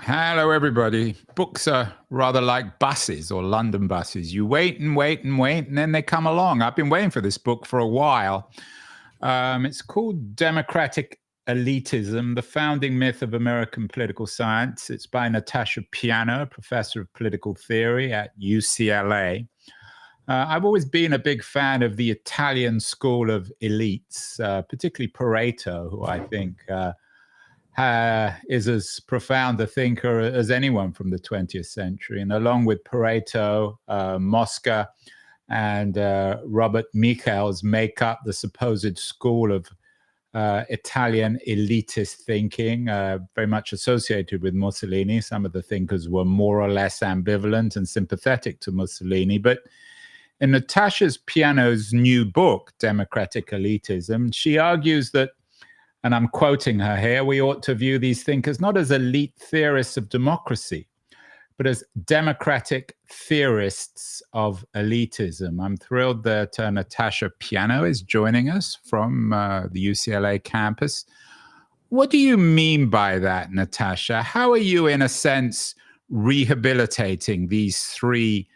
Hello, everybody. Books are rather like buses or London buses. You wait and wait and wait, and then they come along. I've been waiting for this book for a while. It's called Democratic Elitism, the Founding Myth of American Political Science. It's by Natasha Piano, professor of political theory at UCLA. I've always been a big fan of the Italian school of elites, particularly Pareto, who I think is as profound a thinker as anyone from the 20th century. And along with Pareto, Mosca, and Robert Michels make up the supposed school of Italian elitist thinking, very much associated with Mussolini. Some of the thinkers were more or less ambivalent and sympathetic to Mussolini. But in Natasha Piano's new book, Democratic Elitism, she argues that, and I'm quoting her here, we ought to view these thinkers not as elite theorists of democracy, but as democratic theorists of elitism. I'm thrilled that Natasha Piano is joining us from the UCLA campus. What do you mean by that, Natasha? How are you, in a sense, rehabilitating these three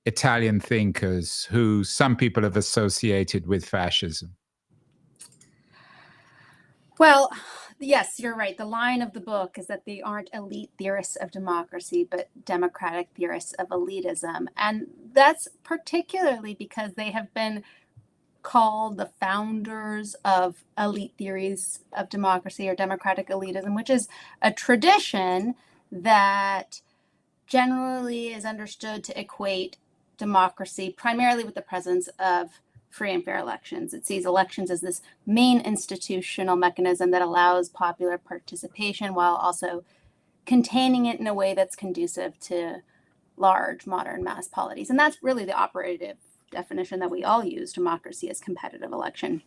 Italian thinkers who some people have associated with fascism? Well, yes, you're right. The line of the book is that they aren't elite theorists of democracy, but democratic theorists of elitism. And that's particularly because they have been called the founders of elite theories of democracy or democratic elitism, which is a tradition that generally is understood to equate democracy primarily with the presence of free and fair elections. It sees elections as this main institutional mechanism that allows popular participation while also containing it in a way that's conducive to large modern mass polities. And that's really the operative definition that we all use, democracy as competitive election.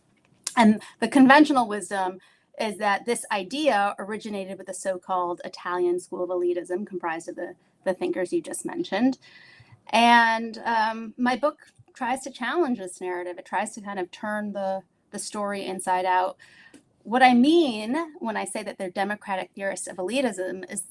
And the conventional wisdom is that this idea originated with the so-called Italian school of elitism, comprised of the thinkers you just mentioned. And my book tries to challenge this narrative. It tries to kind of turn the story inside out. What I mean when I say that they're democratic theorists of elitism is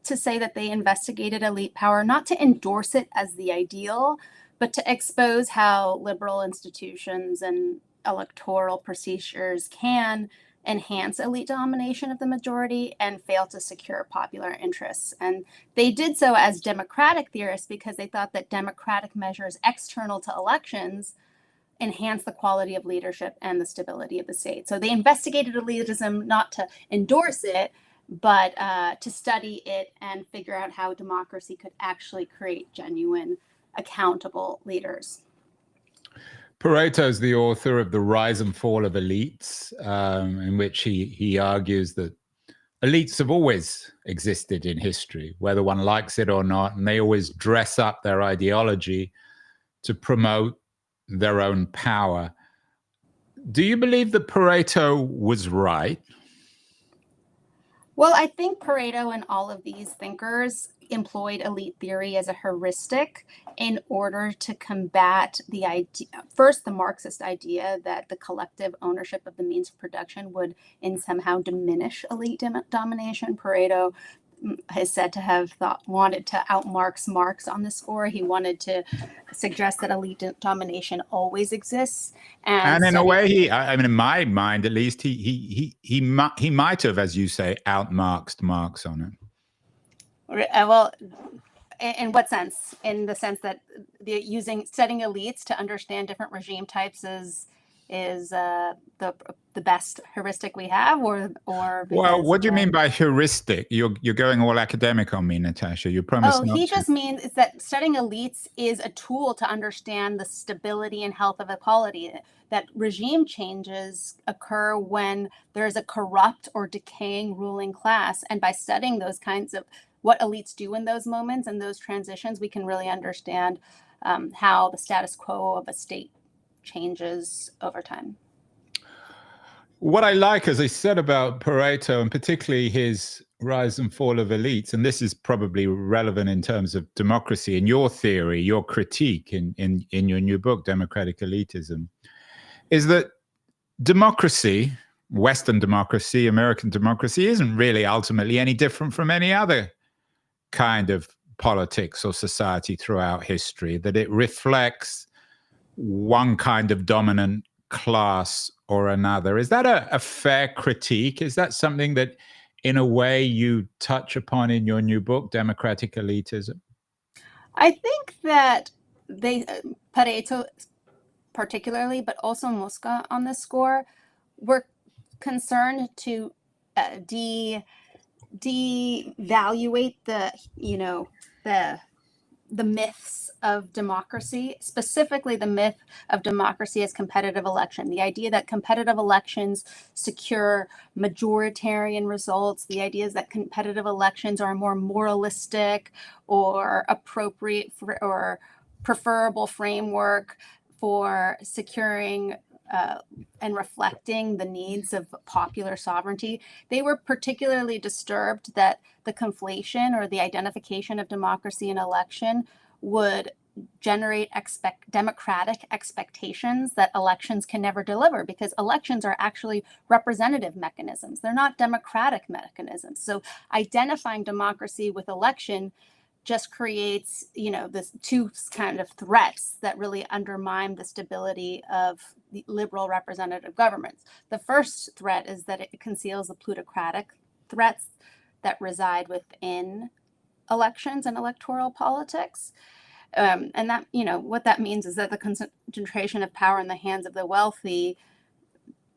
to say that they investigated elite power, not to endorse it as the ideal, but to expose how liberal institutions and electoral procedures can enhance elite domination of the majority and fail to secure popular interests. And they did so as democratic theorists because they thought that democratic measures external to elections enhance the quality of leadership and the stability of the state. So they investigated elitism not to endorse it, but to study it and figure out how democracy could actually create genuine, accountable leaders. Pareto is the author of The Rise and Fall of Elites, in which he argues that elites have always existed in history, whether one likes it or not, and they always dress up their ideology to promote their own power. Do you believe that Pareto was right? Well, I think Pareto and all of these thinkers employed elite theory as a heuristic in order to combat the idea, first, the Marxist idea that the collective ownership of the means of production would in somehow diminish elite domination. Pareto is said to have wanted to out-Marx Marx on this score. He wanted to suggest that elite domination always exists, and in a way, I mean, in my mind, at least, he might have, as you say, out-Marxed Marx on it. Well, in what sense? In the sense that studying elites to understand different regime types is the best heuristic we have, or well, what do you mean by heuristic? You're going all academic on me, Natasha. You promised. Oh, he just means is that studying elites is a tool to understand the stability and health of equality. That regime changes occur when there's a corrupt or decaying ruling class, and by studying those kinds of what elites do in those moments and those transitions, we can really understand how the status quo of a state changes over time. What I like, as I said about Pareto, and particularly his Rise and Fall of Elites, and this is probably relevant in terms of democracy and your theory, your critique in your new book, Democratic Elitism, is that democracy, Western democracy, American democracy, isn't really ultimately any different from any other kind of politics or society throughout history, that it reflects one kind of dominant class or another. Is that a fair critique? Is that something that, in a way, you touch upon in your new book, Democratic Elitism? I think that Pareto particularly, but also Mosca on this score, were concerned to devaluate the myths of democracy, specifically the myth of democracy as competitive election, the idea that competitive elections secure majoritarian results, the idea is that competitive elections are a more moralistic or appropriate or preferable framework for securing and reflecting the needs of popular sovereignty. They were particularly disturbed that the conflation or the identification of democracy and election would generate democratic expectations that elections can never deliver, because elections are actually representative mechanisms. They're not democratic mechanisms. So identifying democracy with election just creates, this two kind of threats that really undermine the stability of the liberal representative governments. The first threat is that it conceals the plutocratic threats that reside within elections and electoral politics. And that, what that means is that the concentration of power in the hands of the wealthy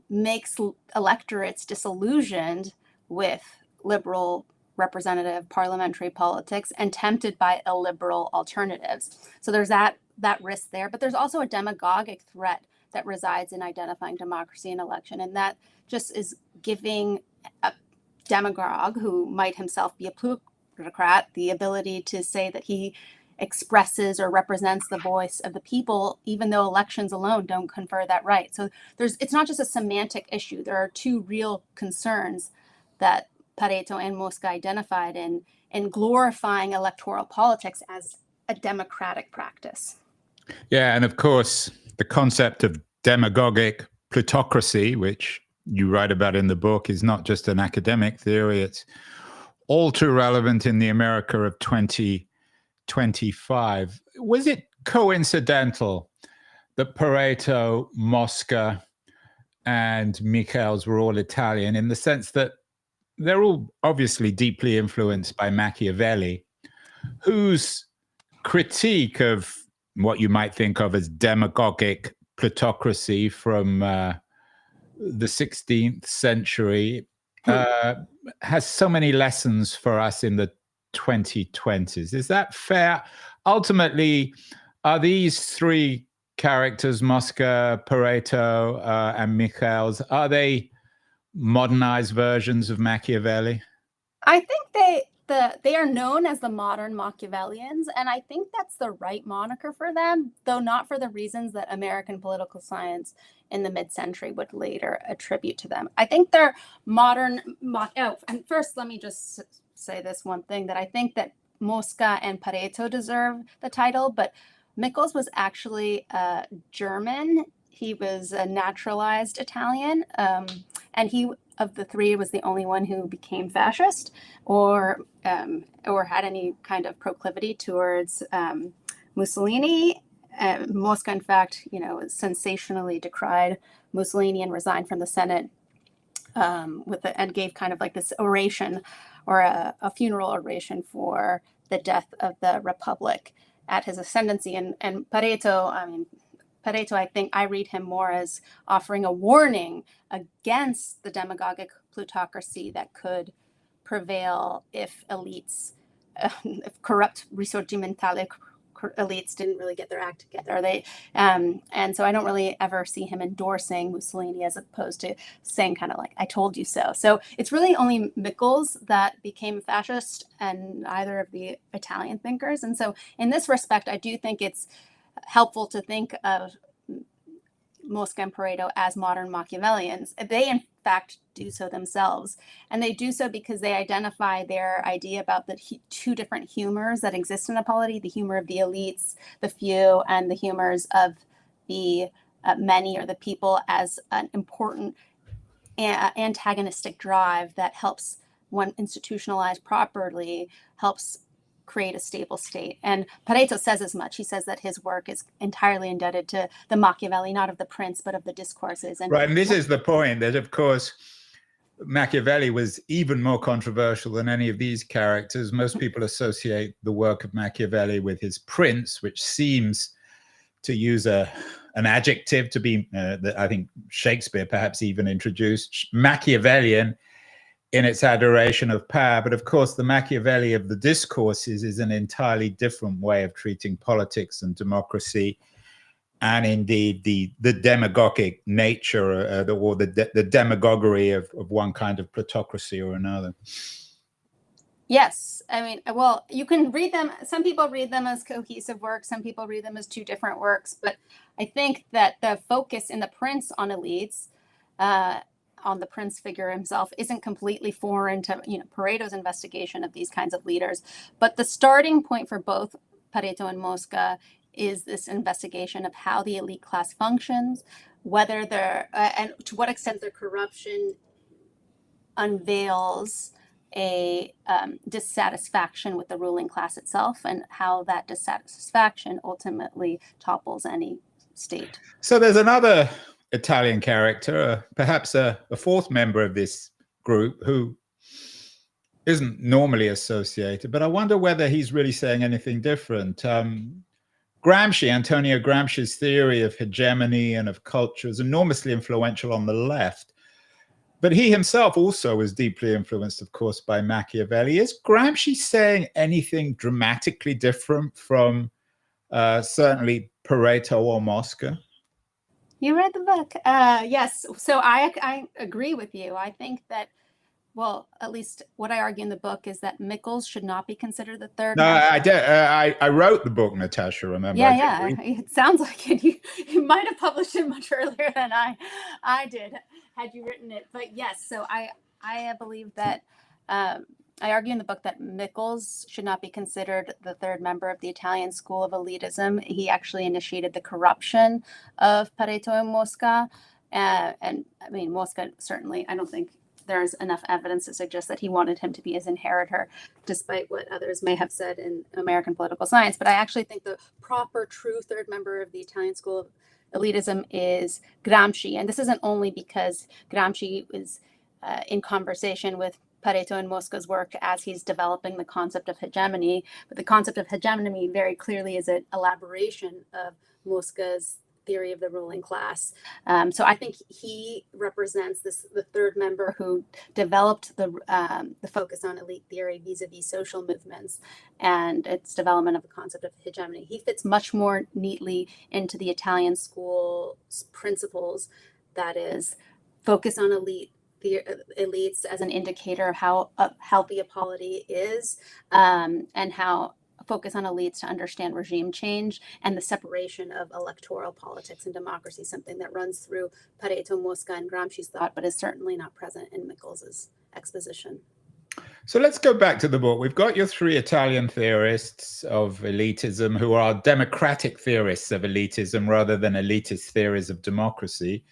makes electorates disillusioned with liberal representative parliamentary politics and tempted by illiberal alternatives. So there's that risk there, but there's also a demagogic threat that resides in identifying democracy and election, and that just is giving a demagogue who might himself be a plutocrat the ability to say that he expresses or represents the voice of the people, even though elections alone don't confer that right. So it's not just a semantic issue. There are two real concerns that Pareto and Mosca identified in glorifying electoral politics as a democratic practice. Yeah, and of course, the concept of demagogic plutocracy, which you write about in the book, is not just an academic theory. It's all too relevant in the America of 2025. Was it coincidental that Pareto, Mosca, and Michels were all Italian, in the sense that they're all obviously deeply influenced by Machiavelli, whose critique of what you might think of as demagogic plutocracy from the 16th century has so many lessons for us in the 2020s. Is that fair? Ultimately, are these three characters, Mosca, Pareto, and Michels, are they modernized versions of Machiavelli? I think they are known as the modern Machiavellians, and I think that's the right moniker for them, though not for the reasons that American political science in the mid-century would later attribute to them. I think they're modern. And first, let me just say this one thing, that I think that Mosca and Pareto deserve the title, but Michels was actually German. He was a naturalized Italian, and he, of the three, was the only one who became fascist or had any kind of proclivity towards Mussolini. Mosca, in fact, sensationally decried Mussolini and resigned from the Senate and gave kind of like this oration or a funeral oration for the death of the Republic at his ascendancy. And Pareto, I think I read him more as offering a warning against the demagogic plutocracy that could prevail if elites, if corrupt risorgimentale elites didn't really get their act together. And so I don't really ever see him endorsing Mussolini as opposed to saying kind of like, I told you so. So it's really only Michels that became fascist and either of the Italian thinkers. And so in this respect, I do think it's helpful to think of Mosca and Pareto as modern Machiavellians. They, in fact, do so themselves. And they do so because they identify their idea about the two different humors that exist in a polity, the humor of the elites, the few, and the humors of the many or the people, as an important antagonistic drive that helps, when institutionalized properly, helps create a stable state. And Pareto says as much. He says that his work is entirely indebted to the Machiavelli, not of the Prince, but of the discourses. And right, and this is the point, that of course Machiavelli was even more controversial than any of these characters. Most people associate the work of Machiavelli with his Prince, which seems, to use an adjective, to be that I think Shakespeare perhaps even introduced, Machiavellian in its adoration of power. But of course, the Machiavelli of the discourses is an entirely different way of treating politics and democracy, and indeed the demagogic nature or the demagoguery of one kind of plutocracy or another. Yes. I mean, well, you can read them. Some people read them as cohesive works. Some people read them as two different works. But I think that the focus in The Prince on elites, on the Prince figure himself, isn't completely foreign to, Pareto's investigation of these kinds of leaders. But the starting point for both Pareto and Mosca is this investigation of how the elite class functions, whether and to what extent their corruption unveils a dissatisfaction with the ruling class itself, and how that dissatisfaction ultimately topples any state. So there's another Italian character, perhaps a fourth member of this group, who isn't normally associated, but I wonder whether he's really saying anything different. Gramsci, Antonio Gramsci's theory of hegemony and of culture is enormously influential on the left. But he himself also was deeply influenced, of course, by Machiavelli. Is Gramsci saying anything dramatically different from certainly Pareto or Mosca? You read the book. Yes. So I agree with you. I think that, well, at least what I argue in the book is that Mickles should not be considered the third. No, I did. I wrote the book, Natasha, remember? Yeah. It sounds like it. You might have published it much earlier than I did, had you written it. But yes, so I believe that I argue in the book that Mickles should not be considered the third member of the Italian school of elitism. He actually initiated the corruption of Pareto and Mosca. And I mean, Mosca certainly, I don't think there's enough evidence to suggest that he wanted him to be his inheritor, despite what others may have said in American political science. But I actually think the proper, true third member of the Italian school of elitism is Gramsci. And this isn't only because Gramsci was in conversation with Pareto and Mosca's work as he's developing the concept of hegemony, but the concept of hegemony very clearly is an elaboration of Mosca's theory of the ruling class. So I think he represents the third member who developed the focus on elite theory vis-a-vis social movements and its development of the concept of hegemony. He fits much more neatly into the Italian school's principles, that is, focus on elites as an indicator of how healthy a polity is, and how focus on elites to understand regime change and the separation of electoral politics and democracy, something that runs through Pareto, Mosca, and Gramsci's thought, but is certainly not present in Mickles' exposition. So let's go back to the book. We've got your three Italian theorists of elitism who are democratic theorists of elitism rather than elitist theories of democracy.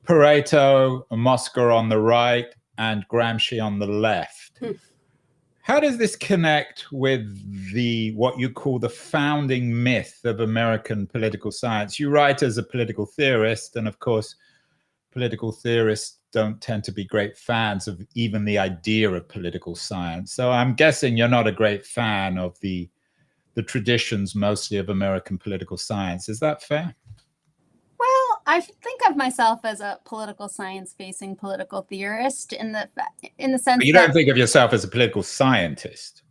Pareto, Mosca on the right, and Gramsci on the left. How does this connect with what you call the founding myth of American political science? You write as a political theorist, and of course, political theorists don't tend to be great fans of even the idea of political science. So I'm guessing you're not a great fan of the traditions mostly of American political science. Is that fair? Well, I think of myself as a political science-facing political theorist in the sense but you don't think of yourself as a political scientist.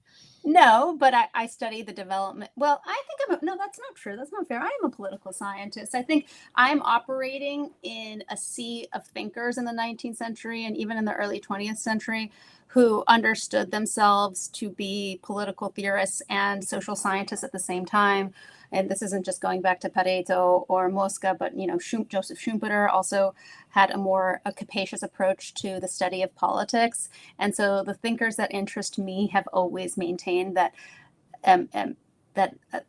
No, but I study the development. Well, I think no, that's not true. That's not fair. I am a political scientist. I think I'm operating in a sea of thinkers in the 19th century and even in the early 20th century who understood themselves to be political theorists and social scientists at the same time. And this isn't just going back to Pareto or Mosca, but Joseph Schumpeter also had a capacious approach to the study of politics. And so the thinkers that interest me have always maintained that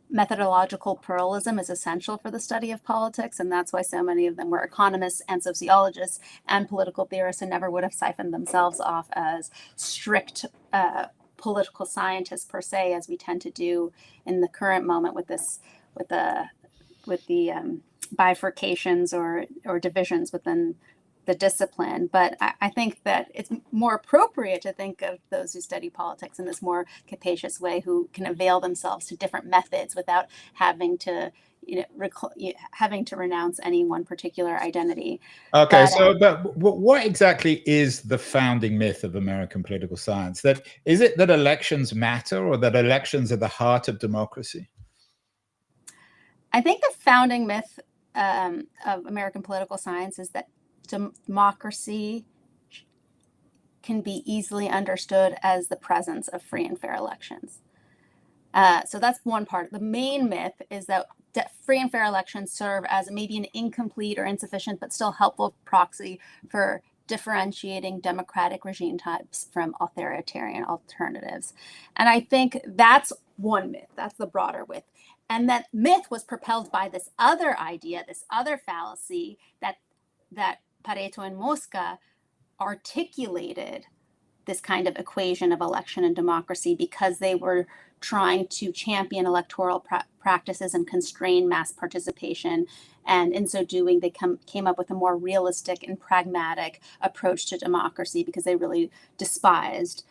methodological pluralism is essential for the study of politics, and that's why so many of them were economists and sociologists and political theorists, and never would have siphoned themselves off as strict political scientist per se, as we tend to do in the current moment with the bifurcations or divisions within the discipline. But I think that it's more appropriate to think of those who study politics in this more capacious way, who can avail themselves to different methods without having to renounce any one particular identity. Okay, but what exactly is the founding myth of American political science? That is it that elections matter, or that elections are the heart of democracy? I think the founding myth of American political science is that democracy can be easily understood as the presence of free and fair elections. So that's one part. The main myth is that free and fair elections serve as maybe an incomplete or insufficient but still helpful proxy for differentiating democratic regime types from authoritarian alternatives. And I think that's one myth. That's the broader myth. And that myth was propelled by this other idea, this other fallacy that Pareto and Mosca articulated this kind of equation of election and democracy because they were trying to champion electoral practices and constrain mass participation. And in so doing, they came up with a more realistic and pragmatic approach to democracy because they really despised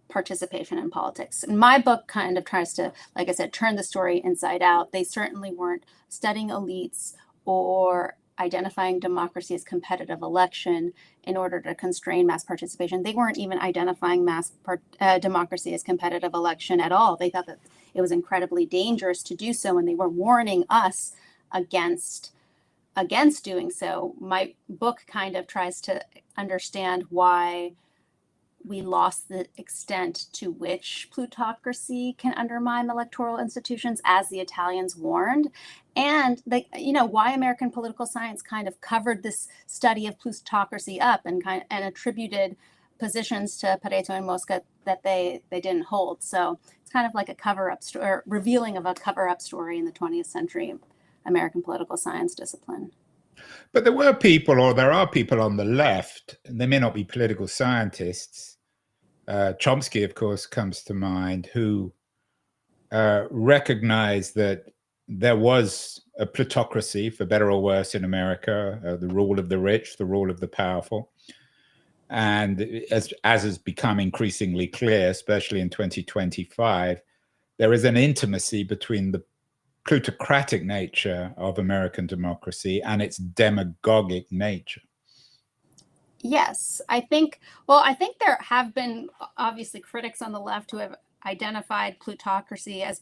participation in politics. And my book kind of tries to, like I said, turn the story inside out. They certainly weren't studying elites or identifying democracy as competitive election in order to constrain mass participation. They weren't even identifying democracy as competitive election at all. They thought that it was incredibly dangerous to do so, and they were warning us against doing so. My book kind of tries to understand why we lost the extent to which plutocracy can undermine electoral institutions, as the Italians warned, and why American political science kind of covered this study of plutocracy up and attributed positions to Pareto and Mosca that they didn't hold. So it's kind of like a cover-up or revealing of a cover-up story in the 20th century American political science discipline. But there are people on the left, and they may not be political scientists. Chomsky, of course, comes to mind, who recognized that there was a plutocracy, for better or worse, in America, the rule of the rich, the rule of the powerful. And as has become increasingly clear, especially in 2025, there is an intimacy between the plutocratic nature of American democracy and its demagogic nature. Yes, I think there have been obviously critics on the left who have identified plutocracy as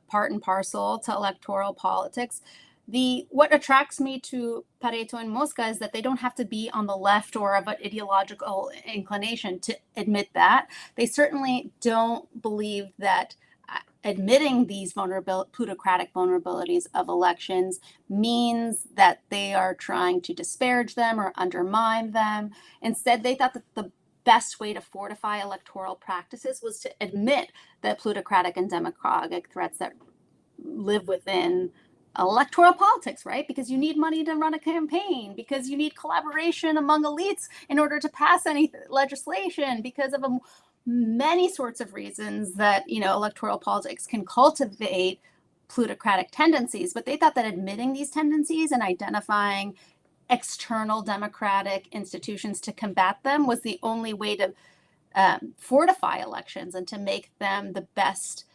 part and parcel to electoral politics. What attracts me to Pareto and Mosca is that they don't have to be on the left or of an ideological inclination to admit that. They certainly don't believe that admitting these plutocratic vulnerabilities of elections means that they are trying to disparage them or undermine them. Instead, they thought that the best way to fortify electoral practices was to admit the plutocratic and demagogic threats that live within electoral politics, right? Because you need money to run a campaign, because you need collaboration among elites in order to pass any legislation, because of many sorts of reasons that electoral politics can cultivate plutocratic tendencies. But they thought that admitting these tendencies and identifying external democratic institutions to combat them was the only way to fortify elections and to make them the best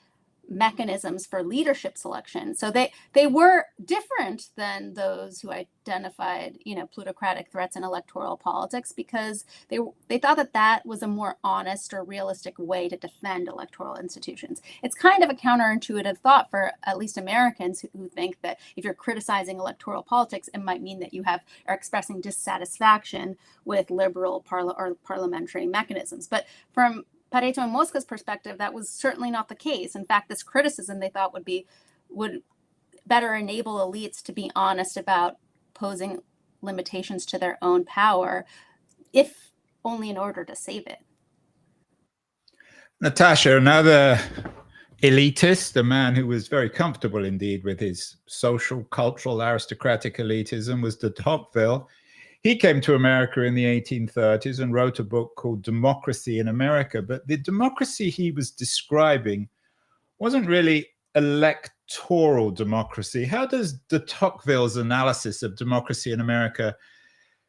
mechanisms for leadership selection. So they were different than those who identified, plutocratic threats in electoral politics, because they thought that was a more honest or realistic way to defend electoral institutions. It's kind of a counterintuitive thought for at least Americans who think that if you're criticizing electoral politics, it might mean that you are expressing dissatisfaction with liberal parliamentary mechanisms. But from Pareto and Mosca's perspective, that was certainly not the case. In fact, this criticism they thought would better enable elites to be honest about posing limitations to their own power, if only in order to save it. Natasha, another elitist, a man who was very comfortable indeed with his social, cultural, aristocratic elitism, was de Tocqueville. he came to America in the 1830s and wrote a book called Democracy in America. But the democracy he was describing wasn't really electoral democracy. How does de Tocqueville's analysis of democracy in America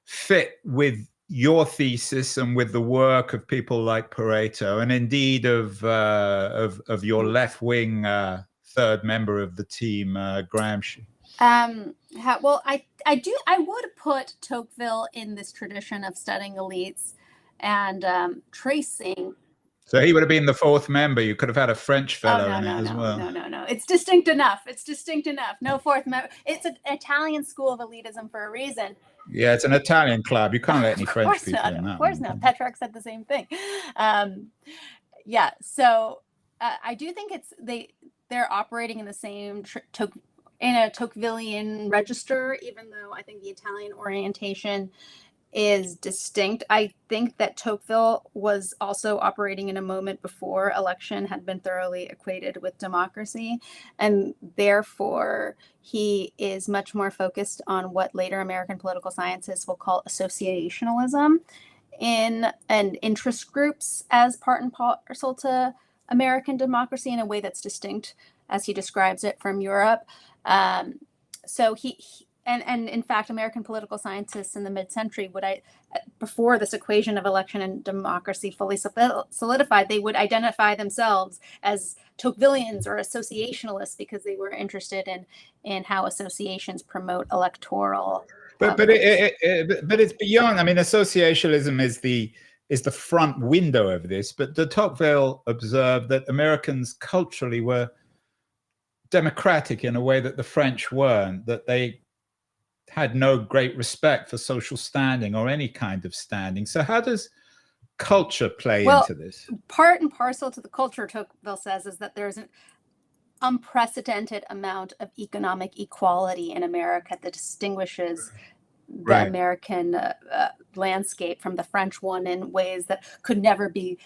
fit with your thesis and with the work of people like Pareto, and indeed of your left-wing third member of the team, Gramsci? Well, I would put Tocqueville in this tradition of studying elites and tracing. So he would have been the fourth member. You could have had a French fellow in it as well. No. It's distinct enough. No fourth member. It's an Italian school of elitism for a reason. Yeah, it's an Italian club. You can't let any French people in that. Of course not. Petrarch said the same thing. Yeah. So I do think they're operating in the same in a Tocquevillian register, even though I think the Italian orientation is distinct. I think that Tocqueville was also operating in a moment before election had been thoroughly equated with democracy, and therefore he is much more focused on what later American political scientists will call associationalism and interest groups as part and parcel to American democracy in a way that's distinct, as he describes it, from Europe. So he in fact, American political scientists in the mid-century before this equation of election and democracy fully solidified, they would identify themselves as Tocquevillians or associationalists because they were interested in how associations promote electoral. But it's beyond. I mean, associationalism is the front window of this. But de Tocqueville observed that Americans culturally were democratic in a way that the French weren't, that they had no great respect for social standing or any kind of standing. So how does culture play into this? Part and parcel to the culture, Tocqueville says, is that there's an unprecedented amount of economic equality in America that distinguishes the American landscape from the French one in ways that could never be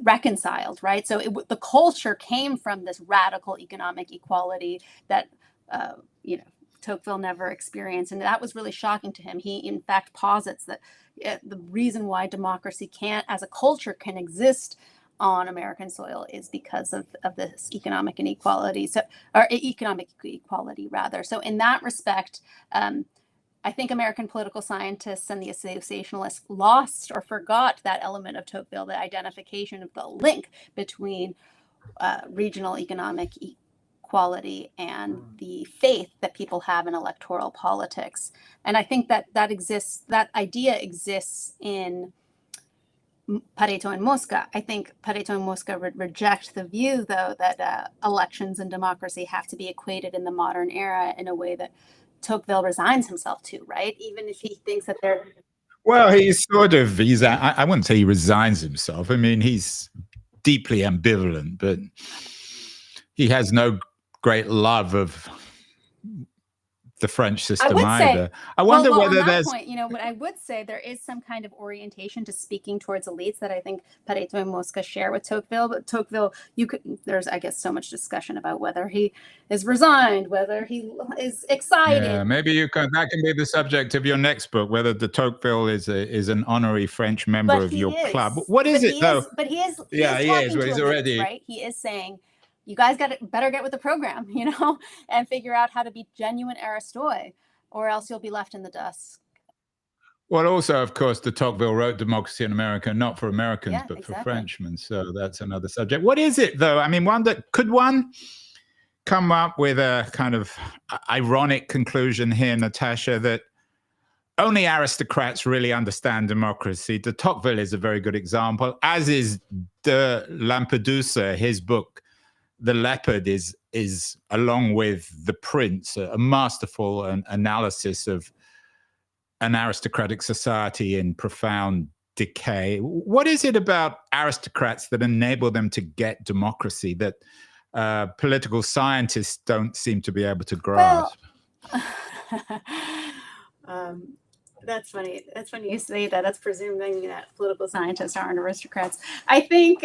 reconciled, right? So the culture came from this radical economic equality that, Tocqueville never experienced. And that was really shocking to him. He, in fact, posits that the reason why democracy as a culture can exist on American soil is because of this economic inequality. Or economic equality, rather. So in that respect, I think American political scientists and the associationalists lost or forgot that element of Tocqueville, the identification of the link between regional economic equality and the faith that people have in electoral politics. And I think that idea exists in Pareto and Mosca. I think Pareto and Mosca reject the view, though, that elections and democracy have to be equated in the modern era in a way that Tocqueville resigns himself to, right? Even if he thinks that they're... Well, I wouldn't say he resigns himself. I mean, he's deeply ambivalent, but he has no great love of the French system either. I wonder whether on that there's... point, what I would say, there is some kind of orientation to speaking towards elites that I think Pareto and Mosca share with Tocqueville. But Tocqueville, there's, I guess, so much discussion about whether he is resigned, whether he is excited. Yeah, maybe that can be the subject of your next book, whether de Tocqueville is an honorary French member of your club. What is it, though? But he is. Yeah, he is. Well, he's already right. He is saying, you guys better get with the program, and figure out how to be genuine Aristoi, or else you'll be left in the dust. Well, also, of course, de Tocqueville wrote Democracy in America, not for Americans, but for Frenchmen. So that's another subject. What is it, though? I mean, could one come up with a kind of ironic conclusion here, Natasha, that only aristocrats really understand democracy? De Tocqueville is a very good example, as is de Lampedusa. His book, The Leopard, is along with The Prince, a masterful analysis of an aristocratic society in profound decay. What is it about aristocrats that enable them to get democracy that political scientists don't seem to be able to grasp? Well, that's funny. That's funny you say that. That's presuming that political scientists aren't aristocrats. I think...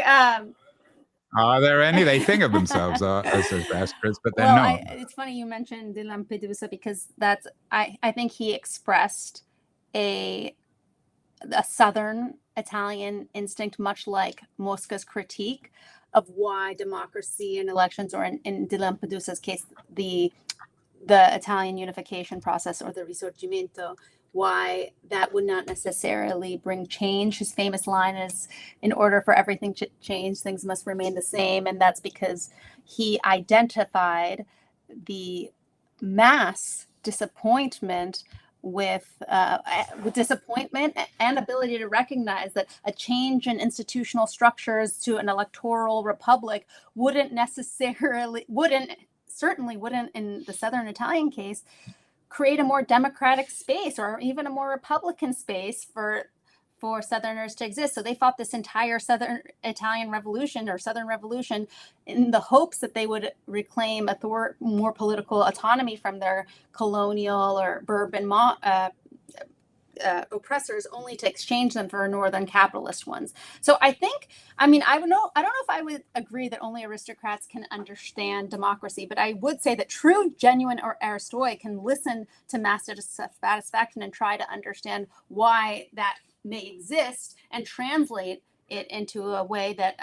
Are there any? They think of themselves as aristocrats, but they're not. It's funny you mentioned de Lampedusa, because I think he expressed a Southern Italian instinct, much like Mosca's critique of why democracy in elections, or in De Lampedusa's case, the Italian unification process, or the Risorgimento, why that would not necessarily bring change. His famous line is, in order for everything to change, things must remain the same. And that's because he identified the mass disappointment with disappointment and ability to recognize that a change in institutional structures to an electoral republic certainly wouldn't in the Southern Italian case create a more democratic space, or even a more Republican space for Southerners to exist. So they fought this entire Southern Italian Revolution, or Southern Revolution, in the hopes that they would reclaim more political autonomy from their colonial or Bourbon oppressors, only to exchange them for Northern capitalist ones. So I don't know if I would agree that only aristocrats can understand democracy, but I would say that true, genuine aristoi can listen to mass dissatisfaction and try to understand why that may exist, and translate it into a way that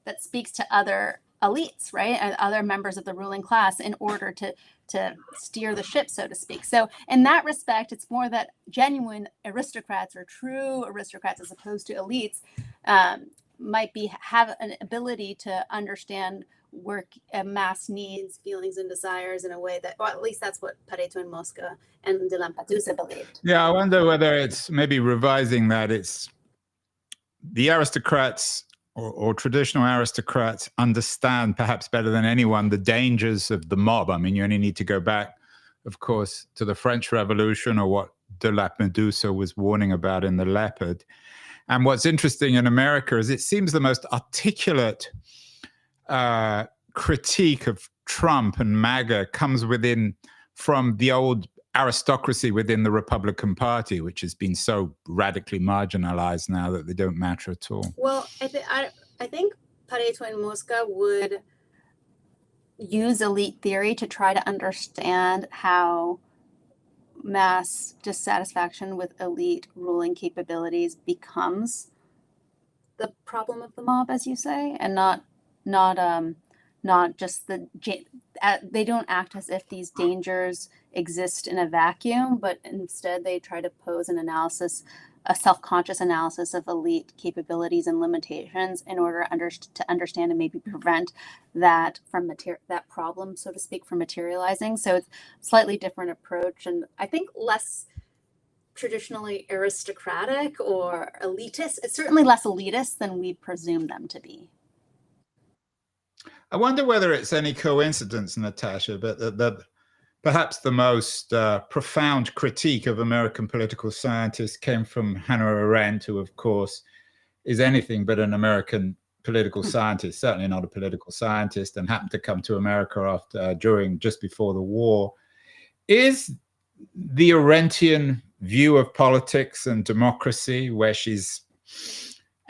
that speaks to other elites, right, and other members of the ruling class, in order to steer the ship, so to speak. So in that respect, it's more that genuine aristocrats, or true aristocrats, as opposed to elites, might have an ability to understand work mass needs, feelings, and desires in a way that, or at least that's what Pareto and Mosca and De Lampedusa believed. Yeah, I wonder whether it's maybe revising that. It's the aristocrats, or traditional aristocrats, understand perhaps better than anyone the dangers of the mob. I mean, you only need to go back, of course, to the French Revolution, or what De Lampedusa was warning about in The Leopard. And what's interesting in America is it seems the most articulate critique of Trump and MAGA comes from the old aristocracy within the Republican Party, which has been so radically marginalized now that they don't matter at all. Well, I think Pareto and Mosca would use elite theory to try to understand how mass dissatisfaction with elite ruling capabilities becomes the problem of the mob, as you say, and not just they don't act as if these dangers exist in a vacuum, but instead they try to pose a self-conscious analysis of elite capabilities and limitations, in order to understand and maybe prevent that that problem, so to speak, from materializing. So it's a slightly different approach, and I think less traditionally aristocratic or elitist. It's certainly less elitist than we presume them to be. I wonder whether it's any coincidence, Natasha, but perhaps the most profound critique of American political scientists came from Hannah Arendt, who, of course, is anything but an American political scientist, certainly not a political scientist, and happened to come to America just before the war. Is the Arendtian view of politics and democracy, where she's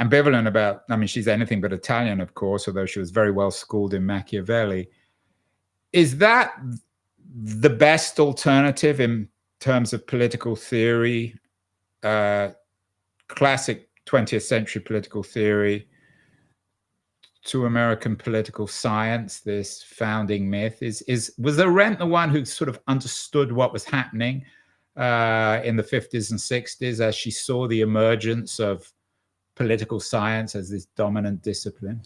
ambivalent about, I mean, she's anything but Italian, of course, although she was very well schooled in Machiavelli, is that the best alternative in terms of political theory, classic 20th century political theory, to American political science, this founding myth? Was Arendt the one who sort of understood what was happening in the 50s and 60s, as she saw the emergence of political science as this dominant discipline?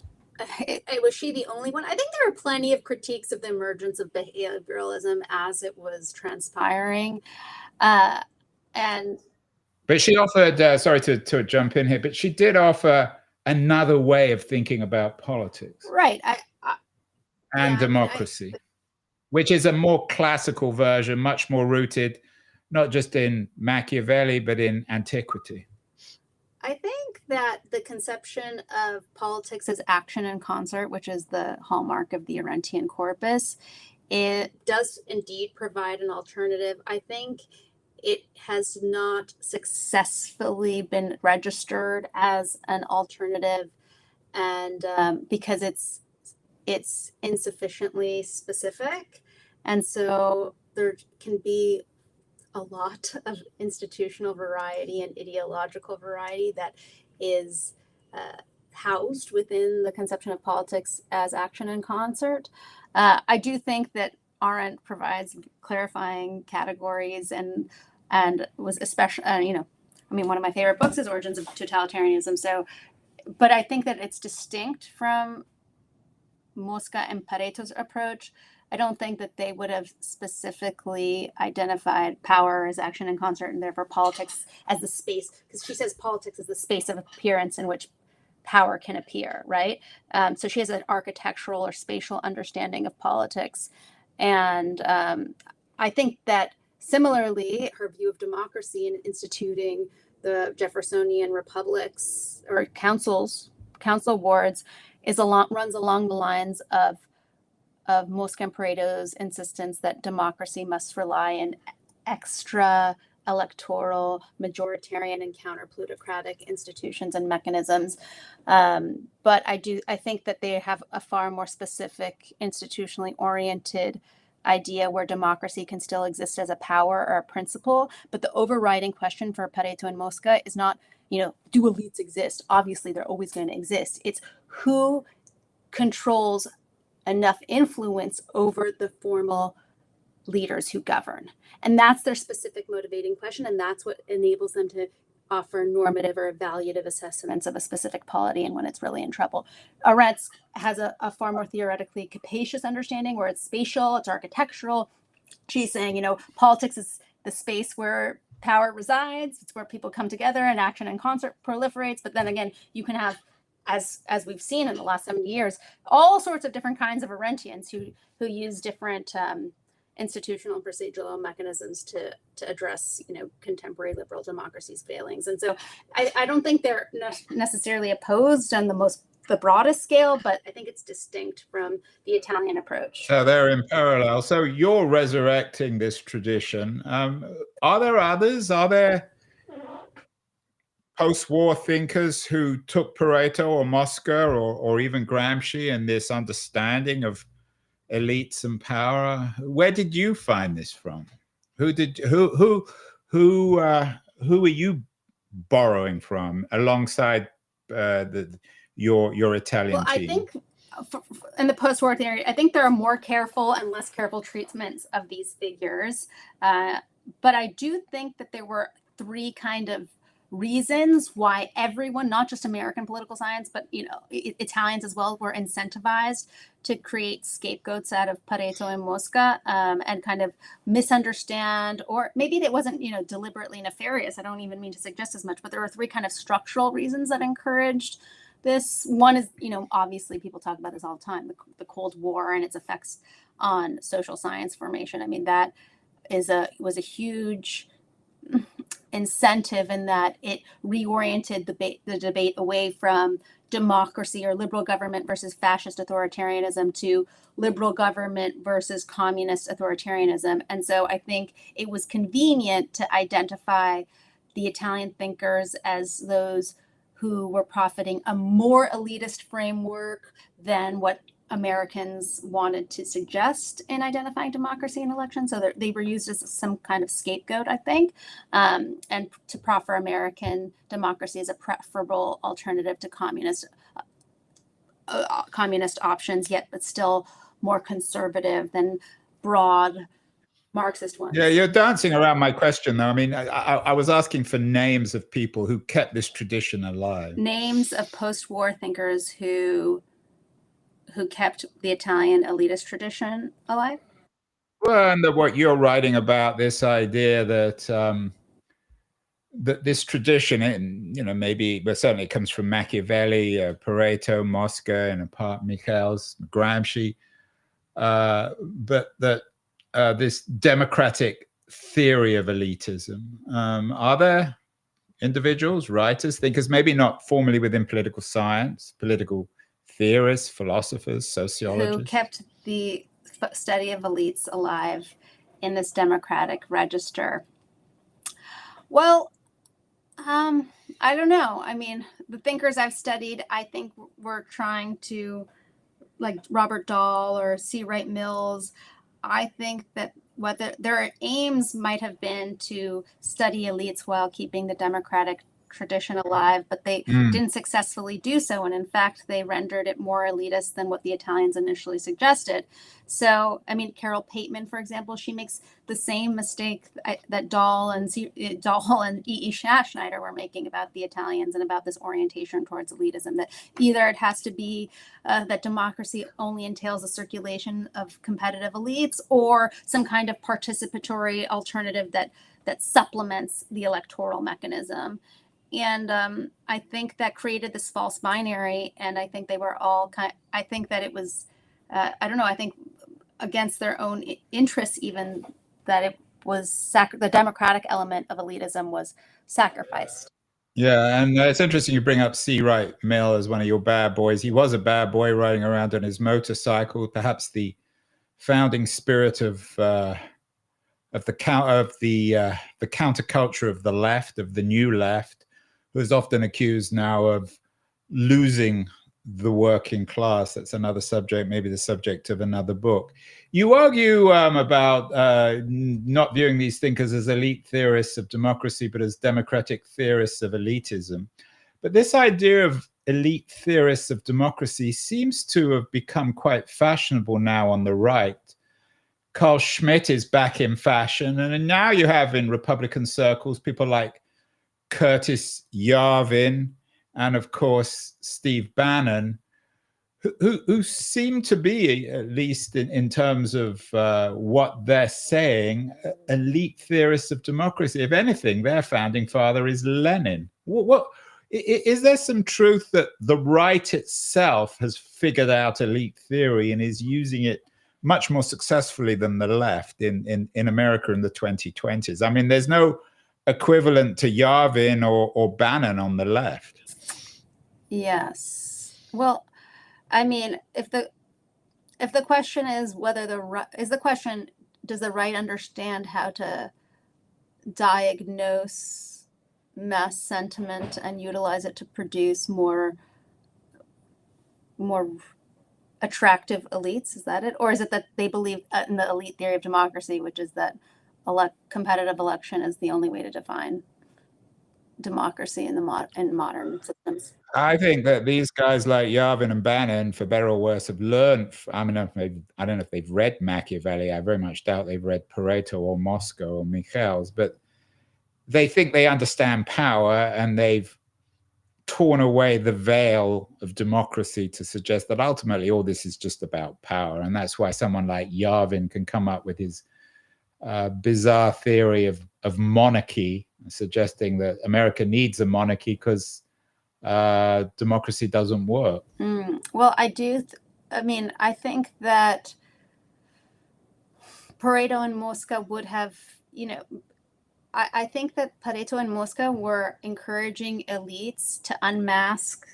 Was she the only one? I think there are plenty of critiques of the emergence of behavioralism as it was transpiring. But she offered, sorry to jump in here, but she did offer another way of thinking about politics. Right. And democracy, which is a more classical version, much more rooted, not just in Machiavelli, but in antiquity. I think that the conception of politics as action in concert, which is the hallmark of the Arendtian corpus, it does indeed provide an alternative. I think it has not successfully been registered as an alternative, and because it's insufficiently specific, and so there can be a lot of institutional variety and ideological variety that is housed within the conception of politics as action in concert. I do think that Arendt provides clarifying categories and was especially, I mean, one of my favorite books is Origins of Totalitarianism. So, but I think that it's distinct from Mosca and Pareto's approach. I don't think that they would have specifically identified power as action in concert and therefore politics as the space, because she says politics is the space of appearance in which power can appear, right? So she has an architectural or spatial understanding of politics. And I think that similarly, her view of democracy and instituting the Jeffersonian republics or council wards runs along the lines of Mosca and Pareto's insistence that democracy must rely on extra electoral, majoritarian, and counter-plutocratic institutions and mechanisms. But I think that they have a far more specific, institutionally oriented idea where democracy can still exist as a power or a principle. But the overriding question for Pareto and Mosca is not, do elites exist? Obviously, they're always going to exist. It's who controls enough influence over the formal leaders who govern. And that's their specific motivating question. And that's what enables them to offer normative or evaluative assessments of a specific polity and when it's really in trouble. Arendt has a far more theoretically capacious understanding where it's spatial, it's architectural. She's saying, politics is the space where power resides. It's where people come together and action in concert proliferates. But then again, you can have, as we've seen in the last 70 years, all sorts of different kinds of Arendtians who use different institutional and procedural mechanisms to address, contemporary liberal democracy's failings. And so I don't think they're necessarily opposed on the broadest scale, but I think it's distinct from the Italian approach. So they're in parallel. So you're resurrecting this tradition. Are there others? Are there post-war thinkers who took Pareto or Mosca or even Gramsci and this understanding of elites and power? Where did you find this from? Who are you borrowing from alongside your Italian team? I think in the post-war theory, I think there are more careful and less careful treatments of these figures. But I do think that there were three kind of reasons why everyone, not just American political science, but Italians as well, were incentivized to create scapegoats out of Pareto and Mosca and kind of misunderstand, or maybe it wasn't deliberately nefarious. I don't even mean to suggest as much, but there were three kind of structural reasons that encouraged this. One is, obviously people talk about this all the time, the Cold War and its effects on social science formation. I mean, that was a huge incentive in that it reoriented the debate away from democracy or liberal government versus fascist authoritarianism to liberal government versus communist authoritarianism. And so I think it was convenient to identify the Italian thinkers as those who were profiting a more elitist framework than what Americans wanted to suggest in identifying democracy in elections. So they were used as some kind of scapegoat, I think, and to proffer American democracy as a preferable alternative to communist options, yet but still more conservative than broad Marxist ones. Yeah, you're dancing around my question, though. I mean, I was asking for names of people who kept this tradition alive. Names of post-war thinkers who kept the Italian elitist tradition alive? Well, and what you're writing about, this idea that that this tradition, maybe, but certainly it comes from Machiavelli, Pareto, Mosca, and apart Michels, Gramsci, but that this democratic theory of elitism. Are there individuals, writers, thinkers, maybe not formally within political science, political theorists, philosophers, sociologists, who kept the study of elites alive in this democratic register? Well, I don't know. I mean, the thinkers I've studied, I think were trying to, like Robert Dahl or C. Wright Mills, I think that whether their aims might have been to study elites while keeping the democratic tradition alive, but they didn't successfully do so. And in fact, they rendered it more elitist than what the Italians initially suggested. So, I mean, Carol Pateman, for example, she makes the same mistake that Dahl and E.E. Schneider were making about the Italians and about this orientation towards elitism, that either it has to be that democracy only entails a circulation of competitive elites, or some kind of participatory alternative that supplements the electoral mechanism. And I think that created this false binary. And I think they were all I think that it was, I don't know, I think against their own interests, even, that it was the democratic element of elitism was sacrificed. Yeah, and it's interesting you bring up C. Wright Mill as one of your bad boys. He was a bad boy riding around on his motorcycle, perhaps the founding spirit of the counterculture of the left, of the new left, who is often accused now of losing the working class. That's another subject, maybe the subject of another book. You argue about not viewing these thinkers as elite theorists of democracy, but as democratic theorists of elitism. But this idea of elite theorists of democracy seems to have become quite fashionable now on the right. Carl Schmitt is back in fashion. And now you have in Republican circles people like Curtis Yarvin and, of course, Steve Bannon, who seem to be, at least in terms of what they're saying, elite theorists of democracy. If anything, their founding father is Lenin. Is there some truth that the right itself has figured out elite theory and is using it much more successfully than the left in America in the 2020s? I mean, there's no equivalent to Yarvin or Bannon on the left. Yes. Well, I mean, if the question is whether does the right understand how to diagnose mass sentiment and utilize it to produce more attractive elites? Is that it? Or is it that they believe in the elite theory of democracy, which is that competitive election is the only way to define democracy in modern systems? I think that these guys like Yarvin and Bannon, for better or worse, have learned. I don't know if they've read Machiavelli. I very much doubt they've read Pareto or Moscow or Michels, but they think they understand power, and they've torn away the veil of democracy to suggest that ultimately all this is just about power. And that's why someone like Yarvin can come up with his bizarre theory of monarchy, suggesting that America needs a monarchy because democracy doesn't work. Well, I think that Pareto and Mosca would have, I think that Pareto and Mosca were encouraging elites to unmask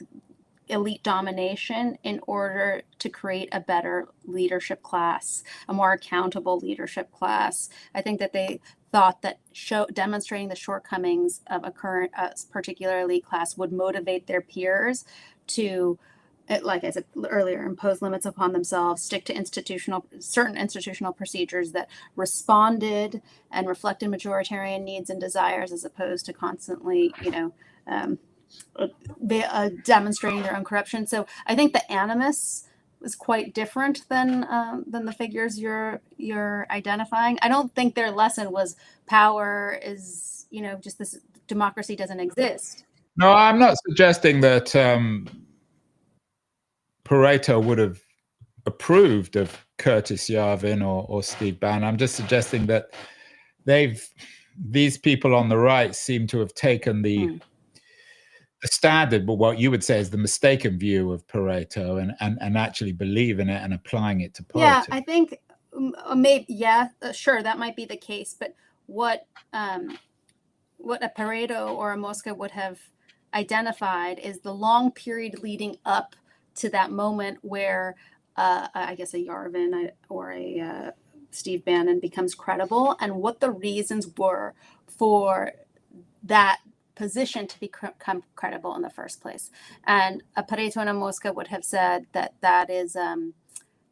elite domination in order to create a better leadership class, a more accountable leadership class. I think that they thought that demonstrating the shortcomings of a current particular elite class would motivate their peers to, like I said earlier, impose limits upon themselves, stick to certain institutional procedures that responded and reflected majoritarian needs and desires, as opposed to constantly, demonstrating their own corruption. So I think the animus was quite different than the figures you're identifying. I don't think their lesson was power is, just this democracy doesn't exist. No, I'm not suggesting that Pareto would have approved of Curtis Yarvin or Steve Bannon. I'm just suggesting that these people on the right seem to have taken the standard, but what you would say is the mistaken view of Pareto and actually believe in it and applying it to politics. Yeah, I think maybe, sure, that might be the case. But what a Pareto or a Mosca would have identified is the long period leading up to that moment where I guess a Yarvin or a Steve Bannon becomes credible, and what the reasons were for that position to become credible in the first place. And a Pareto and a Mosca would have said that is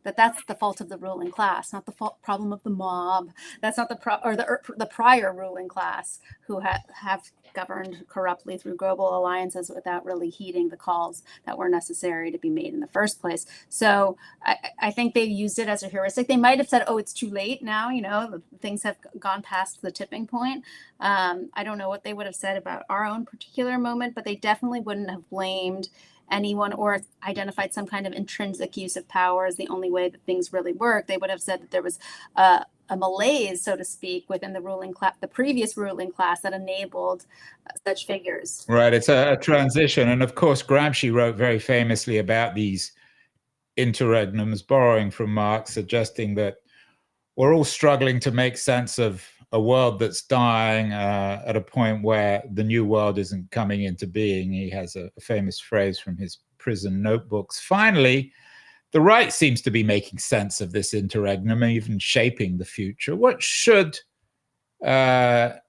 that's the fault of the ruling class, not the problem of the mob. That's not the prior ruling class who have governed corruptly through global alliances without really heeding the calls that were necessary to be made in the first place. So I think they used it as a heuristic. They might have said, "Oh, it's too late now. Things have gone past the tipping point." I don't know what they would have said about our own particular moment, but they definitely wouldn't have blamed anyone or identified some kind of intrinsic use of power as the only way that things really work. They would have said that there was a malaise, so to speak, within the ruling class, the previous ruling class, that enabled such figures. Right, it's a transition. And of course, Gramsci wrote very famously about these interregnums, borrowing from Marx, suggesting that we're all struggling to make sense of a world that's dying at a point where the new world isn't coming into being. He has a famous phrase from his prison notebooks. Finally, the right seems to be making sense of this interregnum and even shaping the future. What should, Natasha,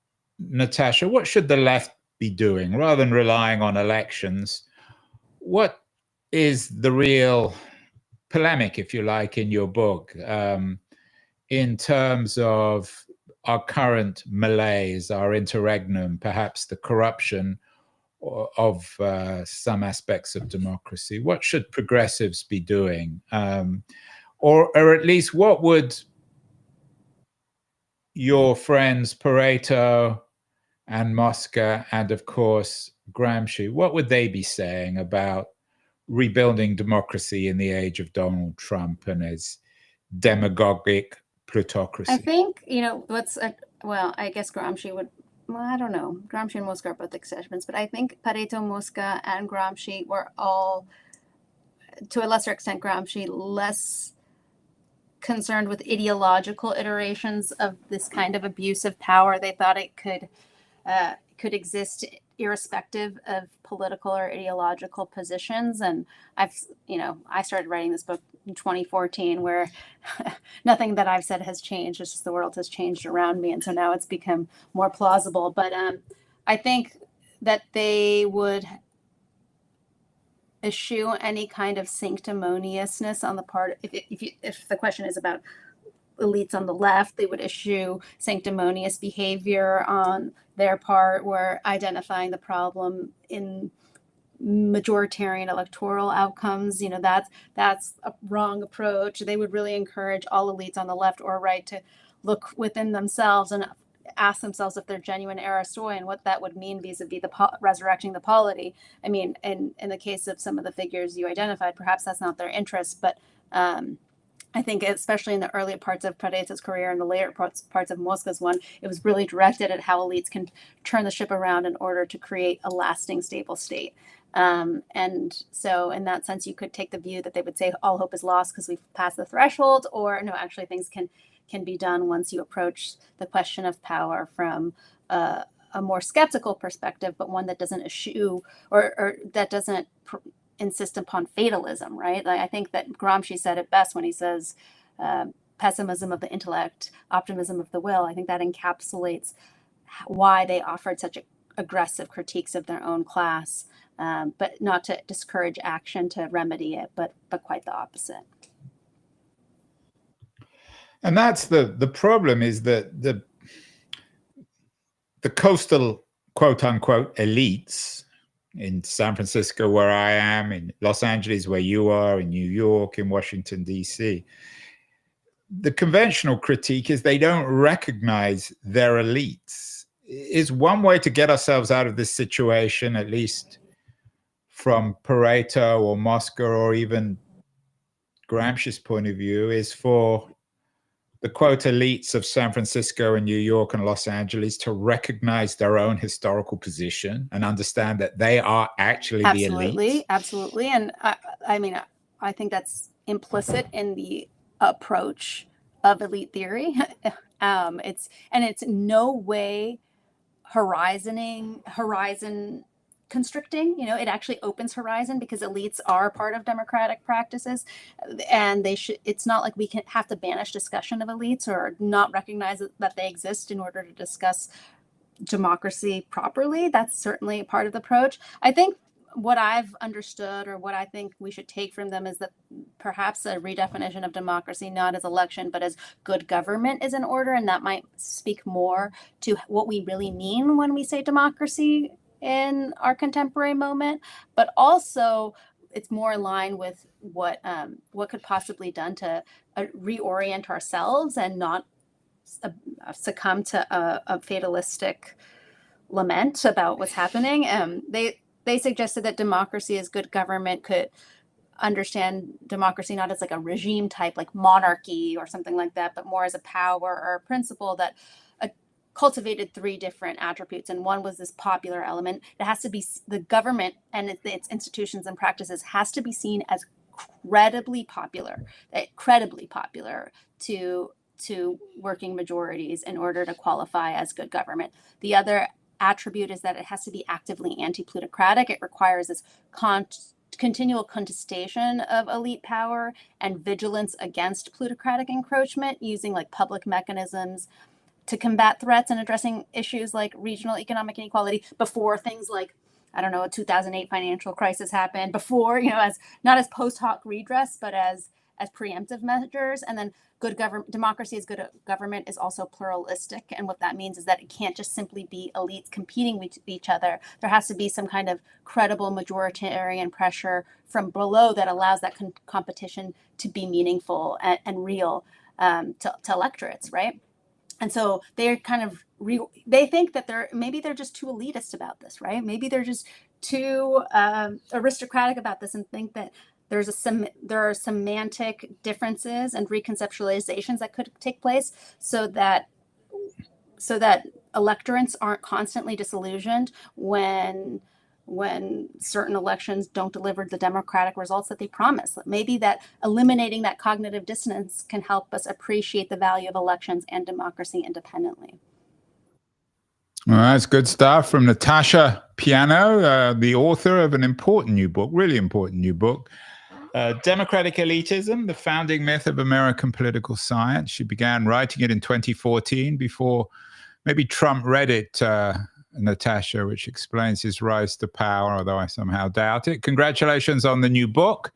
what should the left be doing rather than relying on elections? What is the real polemic, if you like, in your book, in terms of our current malaise, our interregnum, perhaps the corruption of some aspects of democracy? What should progressives be doing? Or at least what would your friends Pareto and Mosca and, of course, Gramsci, what would they be saying about rebuilding democracy in the age of Donald Trump and his demagogic plutocracy? I think, I guess Gramsci would, well, I don't know. Gramsci and Mosca are both exceptions, but I think Pareto, Mosca, and Gramsci were all, to a lesser extent, Gramsci, less concerned with ideological iterations of this kind of abuse of power. They thought it could exist irrespective of political or ideological positions. And I started writing this book in 2014, where nothing that I've said has changed. It's just the world has changed around me. And so now it's become more plausible. But I think that they would eschew any kind of sanctimoniousness on the part, if the question is about elites on the left, they would eschew sanctimonious behavior on their part, where identifying the problem in majoritarian electoral outcomes, that's a wrong approach. They would really encourage all elites on the left or right to look within themselves and ask themselves if they're genuine aristoi and what that would mean vis-a-vis resurrecting the polity. I mean, in the case of some of the figures you identified, perhaps that's not their interest, but I think especially in the early parts of Pareto's career and the later parts of Mosca's one, it was really directed at how elites can turn the ship around in order to create a lasting, stable state. And so in that sense, you could take the view that they would say all hope is lost because we've passed the threshold, or no, actually things can be done once you approach the question of power from a more skeptical perspective, but one that doesn't eschew or that doesn't insist upon fatalism, right? Like, I think that Gramsci said it best when he says pessimism of the intellect, optimism of the will. I think that encapsulates why they offered such aggressive critiques of their own class, but not to discourage action to remedy it, but quite the opposite. And that's the problem, is that the coastal quote unquote elites in San Francisco, where I am, in Los Angeles, where you are, in New York, in Washington, D.C., the conventional critique is they don't recognize their elites. Is one way to get ourselves out of this situation, at least from Pareto or Mosca or even Gramsci's point of view, is for the quote elites of San Francisco and New York and Los Angeles to recognize their own historical position and understand that they are actually the elite. Absolutely. And I think that's implicit in the approach of elite theory. It's no way horizon constricting. It actually opens horizon because elites are part of democratic practices, and it's not like we can have to banish discussion of elites or not recognize that they exist in order to discuss democracy properly. That's certainly part of the approach. I think what I've understood, or what I think we should take from them, is that perhaps a redefinition of democracy, not as election, but as good government, is in order. And that might speak more to what we really mean when we say democracy in our contemporary moment. But also, it's more in line with what could possibly be done to reorient ourselves and not succumb to a fatalistic lament about what's happening. They suggested that democracy as good government could understand democracy not as like a regime type, like monarchy or something like that, but more as a power or a principle that cultivated three different attributes. And one was this popular element. It has to be, the government and its institutions and practices has to be seen as credibly popular to working majorities in order to qualify as good government. The other attribute is that it has to be actively anti-plutocratic. It requires this continual contestation of elite power and vigilance against plutocratic encroachment, using like public mechanisms to combat threats and addressing issues like regional economic inequality before things like, I don't know, a 2008 financial crisis happened, before, as not as post hoc redress, but as preemptive measures. And then democracy as good government is also pluralistic. And what that means is that it can't just simply be elites competing with each other. There has to be some kind of credible majoritarian pressure from below that allows that competition to be meaningful and real to electorates, right? And so they're kind of they think that maybe they're just too elitist about this, right? Maybe they're just too aristocratic about this, and think that there are semantic differences and reconceptualizations that could take place, so that electorates aren't constantly disillusioned when certain elections don't deliver the democratic results that they promise. Maybe that eliminating that cognitive dissonance can help us appreciate the value of elections and democracy independently. Well, that's good stuff from Natasha Piano, the author of an important new book, really important new book, Democratic Elitism, the Founding Myth of American Political Science. She began writing it in 2014 before maybe Trump read it, Natasha, which explains his rise to power, although I somehow doubt it. Congratulations on the new book,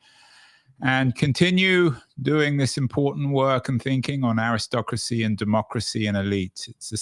and continue doing this important work and thinking on aristocracy and democracy and elite. It's